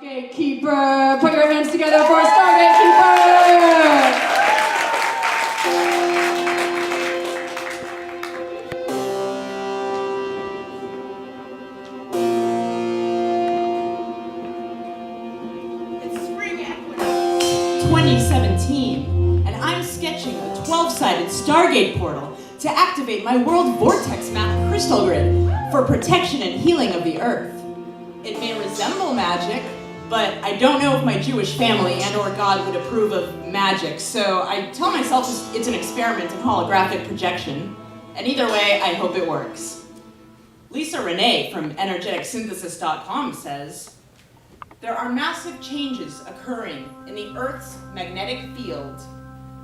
StarGateKeeper. Put your hands together for StarGateKeeper. It's spring equinox 2017, and I'm sketching a 12-sided Stargate portal to activate my world vortex map crystal grid for protection and healing of the Earth. It may resemble magic, but I don't know if my Jewish family and or God would approve of magic, so I tell myself it's an experiment in holographic projection, and either way, I hope it works. Lisa Renee from energeticsynthesis.com says, there are massive changes occurring in the Earth's magnetic field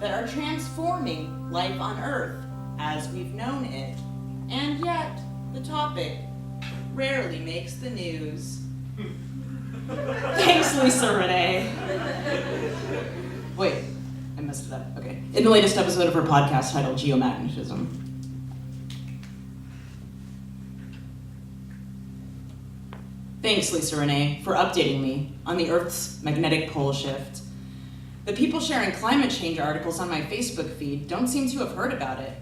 that are transforming life on Earth as we've known it, and yet the topic rarely makes the news. Thanks, Lisa Renee. Wait, I messed it up. Okay. In the latest episode of her podcast titled Geomagnetism. Thanks, Lisa Renee, for updating me on the Earth's magnetic pole shift. The people sharing climate change articles on my Facebook feed don't seem to have heard about it.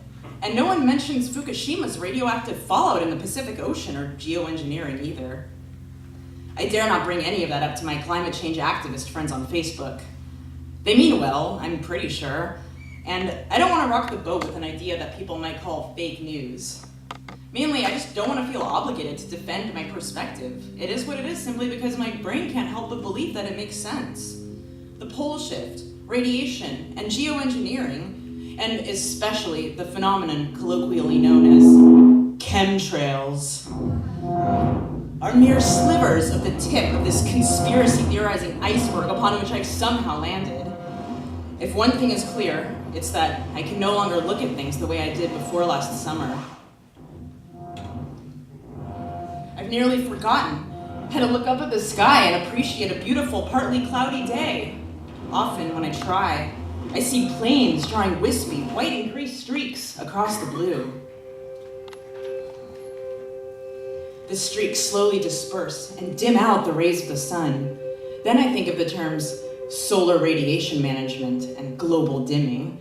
And no one mentions Fukushima's radioactive fallout in the Pacific Ocean or geoengineering either. I dare not bring any of that up to my climate change activist friends on Facebook. They mean well, I'm pretty sure, and I don't want to rock the boat with an idea that people might call fake news. Mainly, I just don't want to feel obligated to defend my perspective. It is what it is simply because my brain can't help but believe that it makes sense. The pole shift, radiation, and geoengineering, and especially the phenomenon colloquially known as chemtrails, are mere slivers of the tip of this conspiracy theorizing iceberg upon which I've somehow landed. If one thing is clear, it's that I can no longer look at things the way I did before last summer. I've nearly forgotten how to look up at the sky and appreciate a beautiful, partly cloudy day. Often when I try, I see planes drawing wispy, white and gray streaks across the blue. The streaks slowly disperse and dim out the rays of the sun. Then I think of the terms solar radiation management and global dimming.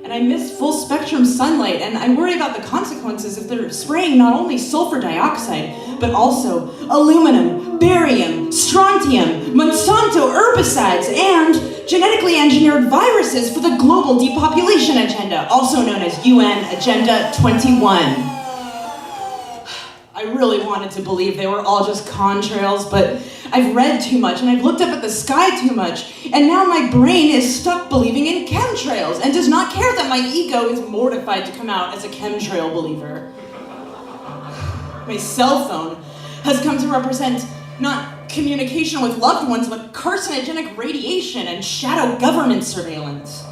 And I miss full spectrum sunlight, and I worry about the consequences if they're spraying not only sulfur dioxide, but also aluminum, barium, strontium, Monsanto herbicides, and genetically engineered viruses for the global depopulation agenda, also known as UN Agenda 21. I really wanted to believe they were all just contrails, but I've read too much and I've looked up at the sky too much, and now my brain is stuck believing in chemtrails and does not care that my ego is mortified to come out as a chemtrail believer. My cell phone has come to represent not communication with loved ones, but carcinogenic radiation and shadow government surveillance.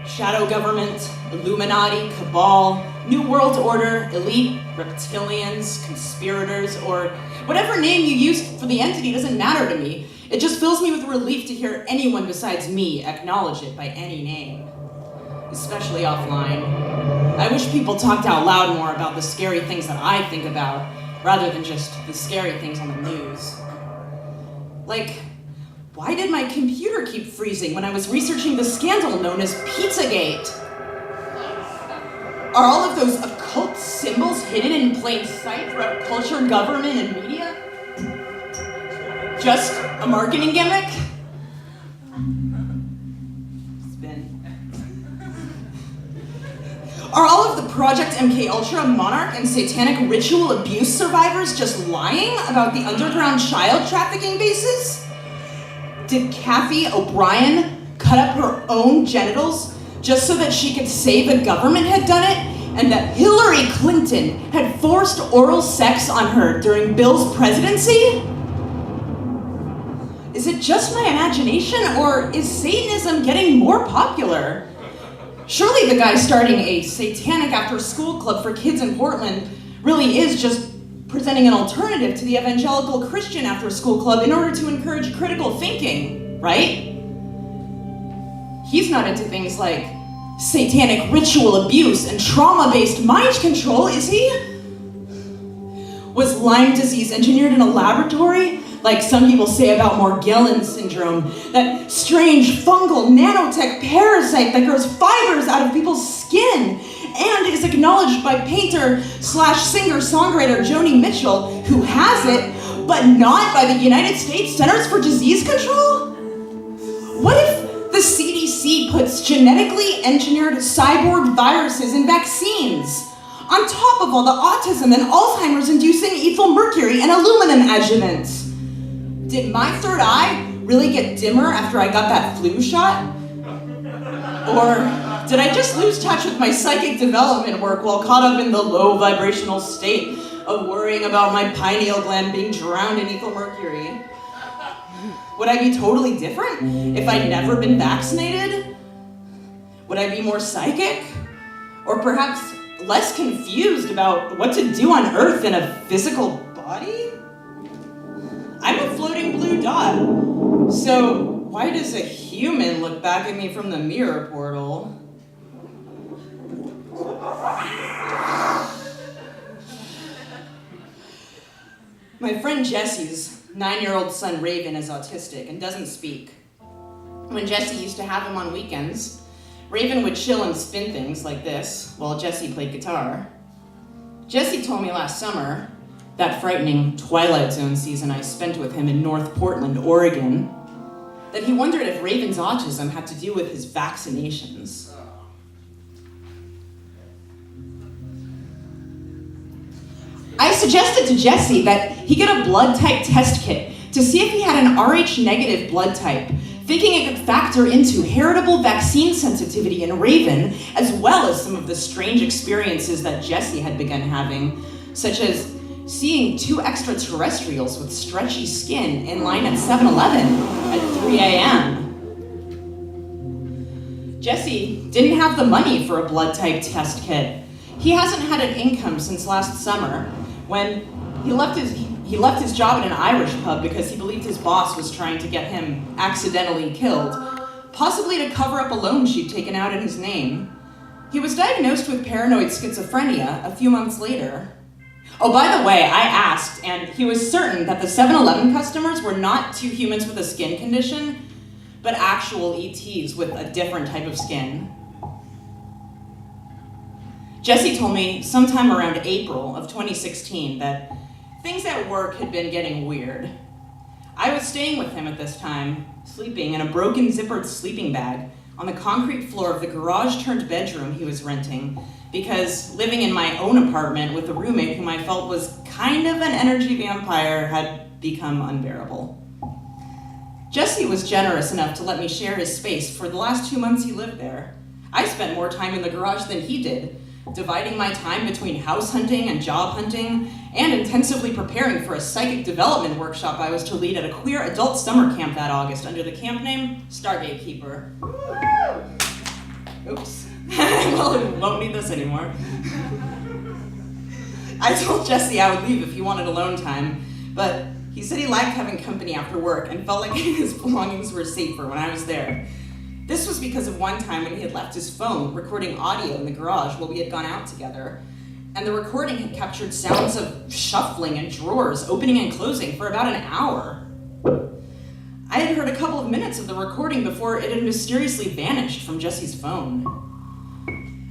Shadow government, Illuminati, cabal, New World Order, elite, reptilians, conspirators, or whatever name you use for the entity doesn't matter to me. It just fills me with relief to hear anyone besides me acknowledge it by any name, especially offline. I wish people talked out loud more about the scary things that I think about, rather than just the scary things on the news. Like, why did my computer keep freezing when I was researching the scandal known as Pizzagate? Are all of those occult symbols hidden in plain sight throughout culture, government, and media? Just a marketing gimmick? Spin. Are all of the Project MK Ultra, Monarch, and satanic ritual abuse survivors just lying about the underground child trafficking bases? Did Kathy O'Brien cut up her own genitals just so that she could say the government had done it, and that Hillary Clinton had forced oral sex on her during Bill's presidency? Is it just my imagination, or is Satanism getting more popular? Surely the guy starting a satanic after-school club for kids in Portland really is just presenting an alternative to the evangelical Christian after-school club in order to encourage critical thinking, right? He's not into things like satanic ritual abuse and trauma-based mind control, is he? Was Lyme disease engineered in a laboratory like some people say about Morgellons syndrome, that strange fungal nanotech parasite that grows fibers out of people's skin and is acknowledged by painter/singer-songwriter Joni Mitchell, who has it, but not by the United States Centers for Disease Control? What if the CDC puts genetically engineered cyborg viruses in vaccines, on top of all the autism and Alzheimer's inducing ethyl mercury and aluminum adjuvants? Did my third eye really get dimmer after I got that flu shot? Or did I just lose touch with my psychic development work while caught up in the low vibrational state of worrying about my pineal gland being drowned in ethyl mercury? Would I be totally different if I'd never been vaccinated? Would I be more psychic? Or perhaps less confused about what to do on Earth in a physical body? I'm a floating blue dot, so why does a human look back at me from the mirror portal? My friend Jesse's 9-year-old son Raven is autistic and doesn't speak. When Jesse used to have him on weekends, Raven would chill and spin things like this while Jesse played guitar. Jesse told me last summer, that frightening Twilight Zone season I spent with him in North Portland, Oregon, that he wondered if Raven's autism had to do with his vaccinations. I suggested to Jesse that he get a blood type test kit to see if he had an Rh negative blood type, thinking it could factor into heritable vaccine sensitivity in Raven, as well as some of the strange experiences that Jesse had begun having, such as seeing 2 extraterrestrials with stretchy skin in line at 7-Eleven at 3 a.m. Jesse didn't have the money for a blood type test kit. He hasn't had an income since last summer, when he left his job at an Irish pub because he believed his boss was trying to get him accidentally killed, possibly to cover up a loan she'd taken out in his name. He was diagnosed with paranoid schizophrenia a few months later. Oh, by the way, I asked, and he was certain that the 7-Eleven customers were not 2 humans with a skin condition, but actual ETs with a different type of skin. Jesse told me sometime around April of 2016 that things at work had been getting weird. I was staying with him at this time, sleeping in a broken zippered sleeping bag on the concrete floor of the garage-turned-bedroom he was renting, because living in my own apartment with a roommate whom I felt was kind of an energy vampire had become unbearable. Jesse was generous enough to let me share his space for the last 2 months he lived there. I spent more time in the garage than he did, dividing my time between house hunting and job hunting, and intensively preparing for a psychic development workshop I was to lead at a queer adult summer camp that August under the camp name StarGateKeeper. Oops. Well, I won't need this anymore. I told Jesse I would leave if he wanted alone time, but he said he liked having company after work and felt like his belongings were safer when I was there. This was because of one time when he had left his phone recording audio in the garage while we had gone out together, and the recording had captured sounds of shuffling and drawers opening and closing for about an hour. I had heard a couple of minutes of the recording before it had mysteriously vanished from Jesse's phone.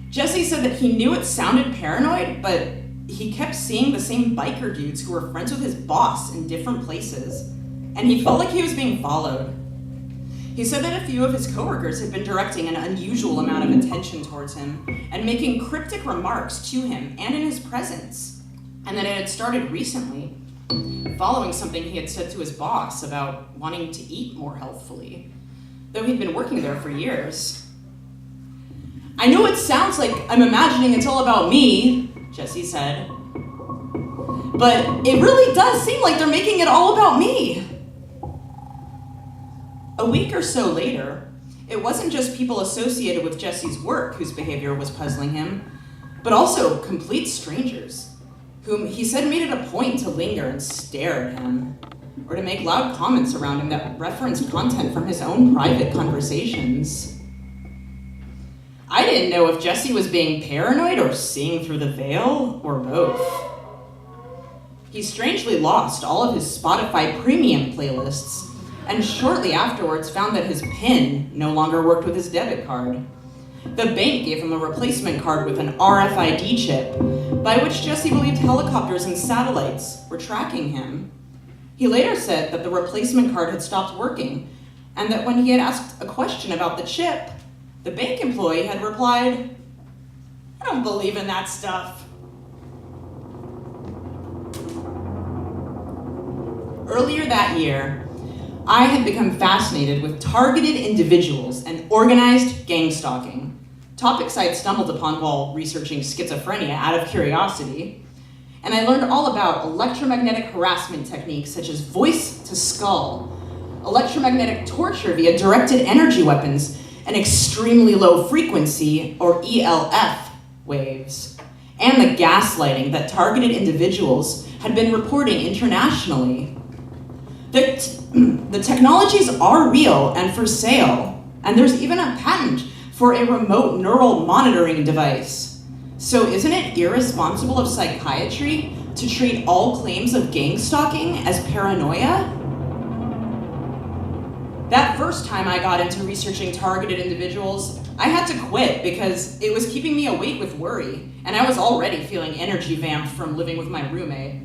Jesse said that he knew it sounded paranoid, but he kept seeing the same biker dudes who were friends with his boss in different places, and he felt like he was being followed. He said that a few of his coworkers had been directing an unusual amount of attention towards him and making cryptic remarks to him and in his presence, and that it had started recently, following something he had said to his boss about wanting to eat more healthfully, though he'd been working there for years. I know it sounds like I'm imagining it's all about me, Jesse said, but it really does seem like they're making it all about me. A week or so later, it wasn't just people associated with Jesse's work whose behavior was puzzling him, but also complete strangers, whom he said made it a point to linger and stare at him, or to make loud comments around him that referenced content from his own private conversations. I didn't know if Jesse was being paranoid or seeing through the veil, or both. he strangely lost all of his Spotify premium playlists, and shortly afterwards found that his PIN no longer worked with his debit card. The bank gave him a replacement card with an RFID chip, by which Jesse believed helicopters and satellites were tracking him. He later said that the replacement card had stopped working, and that when he had asked a question about the chip, the bank employee had replied, "I don't believe in that stuff." Earlier that year, I had become fascinated with targeted individuals and organized gang stalking, topics I had stumbled upon while researching schizophrenia out of curiosity, and I learned all about electromagnetic harassment techniques such as voice to skull, electromagnetic torture via directed energy weapons, and extremely low frequency, or ELF, waves, and the gaslighting that targeted individuals had been reporting internationally. The technologies are real and for sale, and there's even a patent for a remote neural monitoring device. So isn't it irresponsible of psychiatry to treat all claims of gang stalking as paranoia? That first time I got into researching targeted individuals, I had to quit because it was keeping me awake with worry, and I was already feeling energy vamped from living with my roommate.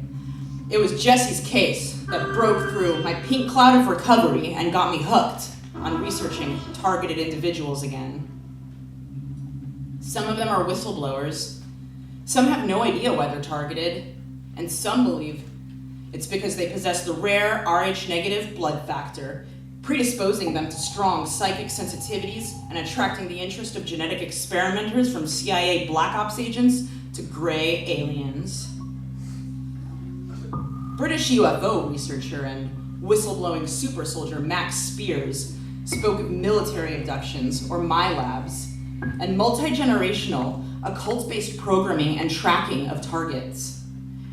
It was Jesse's case that broke through my pink cloud of recovery and got me hooked on researching targeted individuals again. Some of them are whistleblowers, some have no idea why they're targeted, and some believe it's because they possess the rare Rh-negative blood factor, predisposing them to strong psychic sensitivities and attracting the interest of genetic experimenters from CIA Black Ops agents to gray aliens. British UFO researcher and whistleblowing super soldier Max Spears spoke of military abductions, or MILABs, and multi-generational, occult-based programming and tracking of targets.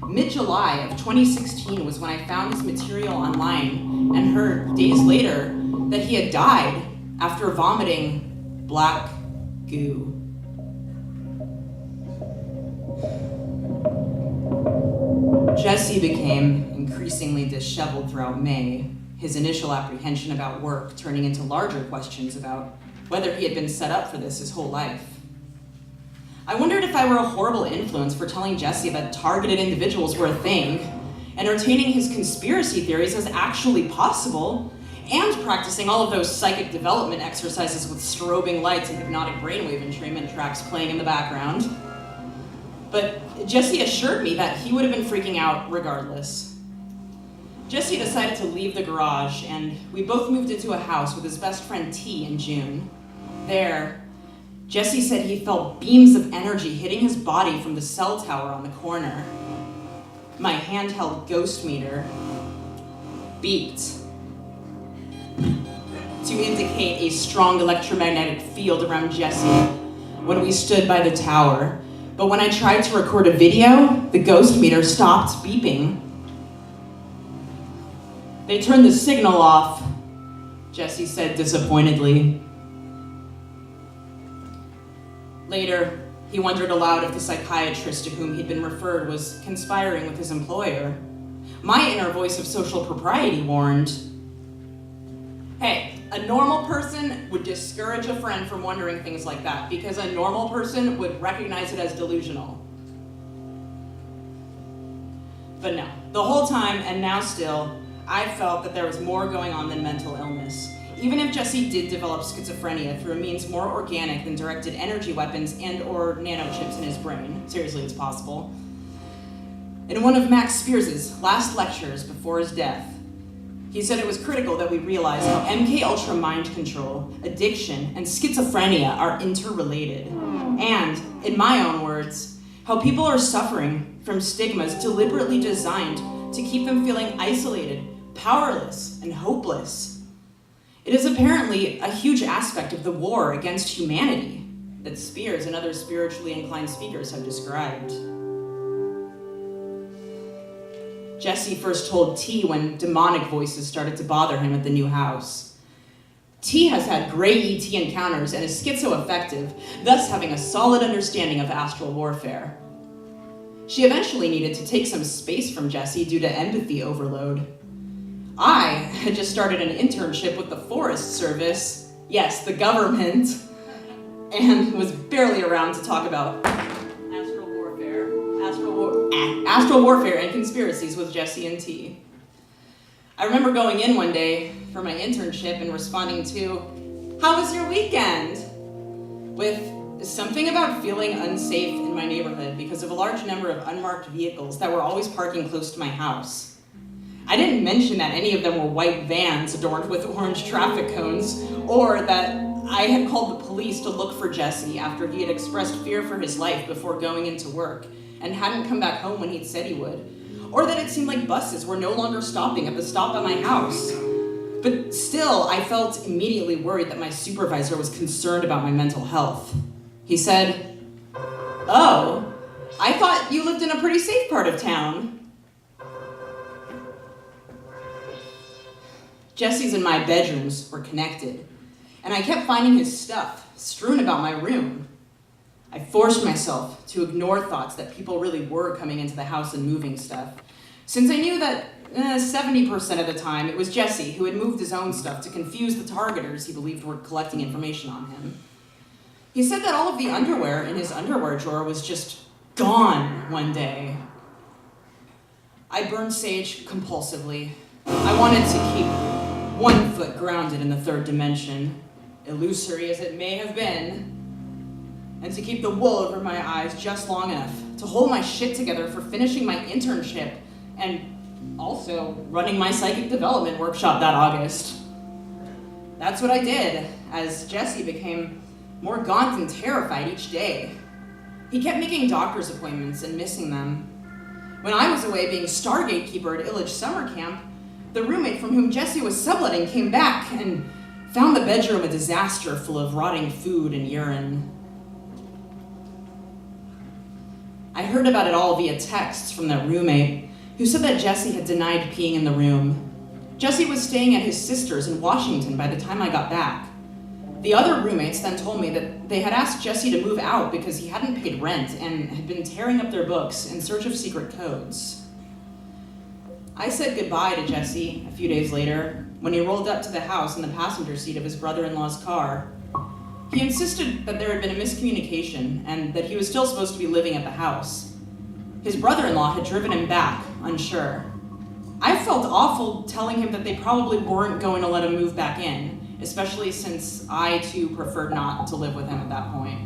Mid-July of 2016 was when I found his material online and heard days later that he had died after vomiting black goo. Jesse became increasingly disheveled throughout May, his initial apprehension about work turning into larger questions about whether he had been set up for this his whole life. I wondered if I were a horrible influence for telling Jesse that targeted individuals were a thing, entertaining his conspiracy theories as actually possible, and practicing all of those psychic development exercises with strobing lights and hypnotic brainwave entrainment tracks playing in the background. But Jesse assured me that he would have been freaking out regardless. Jesse decided to leave the garage, and we both moved into a house with his best friend T in June. There, Jesse said he felt beams of energy hitting his body from the cell tower on the corner. My handheld ghost meter beeped to indicate a strong electromagnetic field around Jesse when we stood by the tower. But when I tried to record a video, the ghost meter stopped beeping. They turned the signal off, Jesse said disappointedly. Later, he wondered aloud if the psychiatrist to whom he'd been referred was conspiring with his employer. My inner voice of social propriety warned, hey, a normal person would discourage a friend from wondering things like that because a normal person would recognize it as delusional. But no, the whole time, and now still, I felt that there was more going on than mental illness. Even if Jesse did develop schizophrenia through a means more organic than directed energy weapons and or nanochips in his brain, seriously, it's possible. In one of Max Spears' last lectures before his death, he said it was critical that we realize how MK Ultra mind control, addiction, and schizophrenia are interrelated. And, in my own words, how people are suffering from stigmas deliberately designed to keep them feeling isolated, powerless, and hopeless. It is apparently a huge aspect of the war against humanity that Spears and other spiritually inclined speakers have described. Jesse first told T when demonic voices started to bother him at the new house. T has had great ET encounters and is schizoaffective, thus having a solid understanding of astral warfare. She eventually needed to take some space from Jesse due to empathy overload. I had just started an internship with the Forest Service, yes, the government, and was barely around to talk about astral warfare and conspiracies with Jesse and T. I remember going in one day for my internship and responding to, "How was your weekend?" with something about feeling unsafe in my neighborhood because of a large number of unmarked vehicles that were always parking close to my house. I didn't mention that any of them were white vans adorned with orange traffic cones, or that I had called the police to look for Jesse after he had expressed fear for his life before going into work and hadn't come back home when he'd said he would, or that it seemed like buses were no longer stopping at the stop at my house. But still, I felt immediately worried that my supervisor was concerned about my mental health. He said, "Oh, I thought you lived in a pretty safe part of town." Jesse's and my bedrooms were connected, and I kept finding his stuff strewn about my room. I forced myself to ignore thoughts that people really were coming into the house and moving stuff, since I knew that 70% of the time it was Jesse who had moved his own stuff to confuse the targeters he believed were collecting information on him. He said that all of the underwear in his underwear drawer was just gone one day. I burned sage compulsively. I wanted to keep one foot grounded in the third dimension, illusory as it may have been, and to keep the wool over my eyes just long enough to hold my shit together for finishing my internship and also running my psychic development workshop that August. That's what I did as Jesse became more gaunt and terrified each day. He kept making doctor's appointments and missing them. When I was away being StarGateKeeper at Illich summer camp, the roommate from whom Jesse was subletting came back and found the bedroom a disaster full of rotting food and urine. I heard about it all via texts from that roommate, who said that Jesse had denied peeing in the room. Jesse was staying at his sister's in Washington by the time I got back. The other roommates then told me that they had asked Jesse to move out because he hadn't paid rent and had been tearing up their books in search of secret codes. I said goodbye to Jesse a few days later when he rolled up to the house in the passenger seat of his brother-in-law's car. He insisted that there had been a miscommunication and that he was still supposed to be living at the house. His brother-in-law had driven him back, unsure. I felt awful telling him that they probably weren't going to let him move back in, especially since I too preferred not to live with him at that point.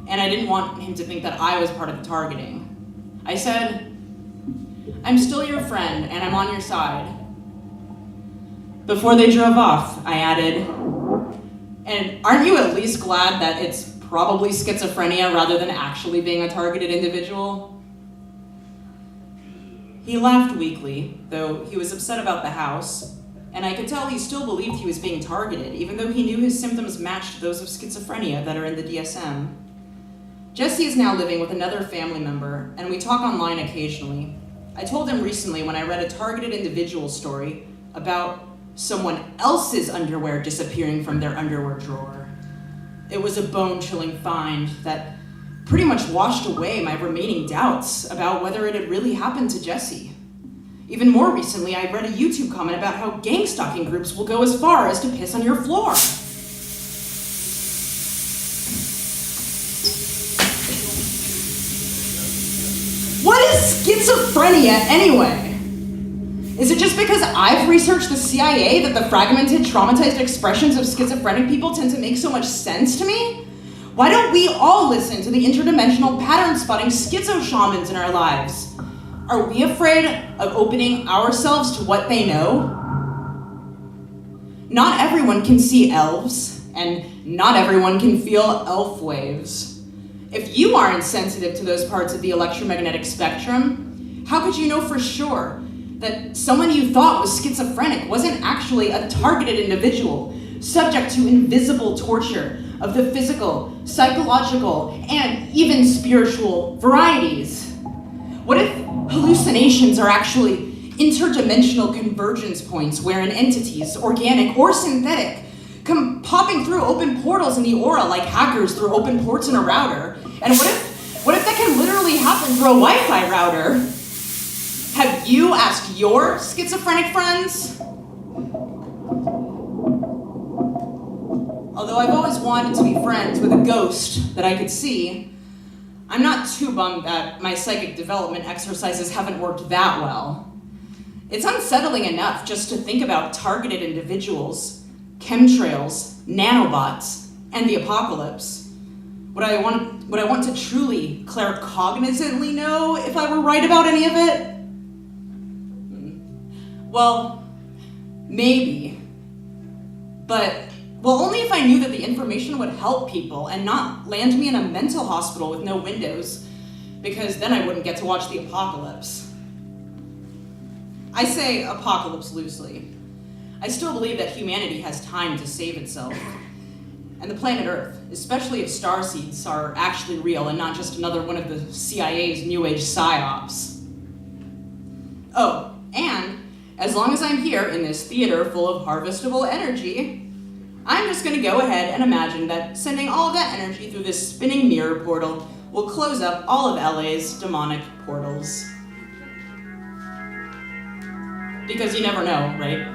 And I didn't want him to think that I was part of the targeting. I said, "I'm still your friend and I'm on your side." Before they drove off, I added, "And aren't you at least glad that it's probably schizophrenia rather than actually being a targeted individual?" He laughed weakly, though he was upset about the house, and I could tell he still believed he was being targeted, even though he knew his symptoms matched those of schizophrenia that are in the DSM. Jesse is now living with another family member, and we talk online occasionally. I told him recently when I read a targeted individual story about someone else's underwear disappearing from their underwear drawer. It was a bone-chilling find that pretty much washed away my remaining doubts about whether it had really happened to Jesse. Even more recently, I read a YouTube comment about how gang stalking groups will go as far as to piss on your floor. What is schizophrenia anyway? Is it just because I've researched the CIA that the fragmented, traumatized expressions of schizophrenic people tend to make so much sense to me? Why don't we all listen to the interdimensional pattern-spotting schizo shamans in our lives? Are we afraid of opening ourselves to what they know? Not everyone can see elves, and not everyone can feel elf waves. If you aren't sensitive to those parts of the electromagnetic spectrum, how could you know for sure that someone you thought was schizophrenic wasn't actually a targeted individual, subject to invisible torture of the physical, psychological, and even spiritual varieties? What if hallucinations are actually interdimensional convergence points wherein entities, organic or synthetic, come popping through open portals in the aura like hackers through open ports in a router? And what if that can literally probably happen through a Wi-Fi router. Have you asked your schizophrenic friends? Although I've always wanted to be friends with a ghost that I could see, I'm not too bummed that my psychic development exercises haven't worked that well. It's unsettling enough just to think about targeted individuals, chemtrails, nanobots, and the apocalypse. Would I want to truly claircognizantly know if I were right about any of it? Well, maybe. But, well, only if I knew that the information would help people and not land me in a mental hospital with no windows, because then I wouldn't get to watch the apocalypse. I say apocalypse loosely. I still believe that humanity has time to save itself. And the planet Earth, especially if starseeds are actually real and not just another one of the CIA's New Age psyops. Oh, and as long as I'm here in this theater full of harvestable energy, I'm just gonna go ahead and imagine that sending all of that energy through this spinning mirror portal will close up all of LA's demonic portals. Because you never know, right?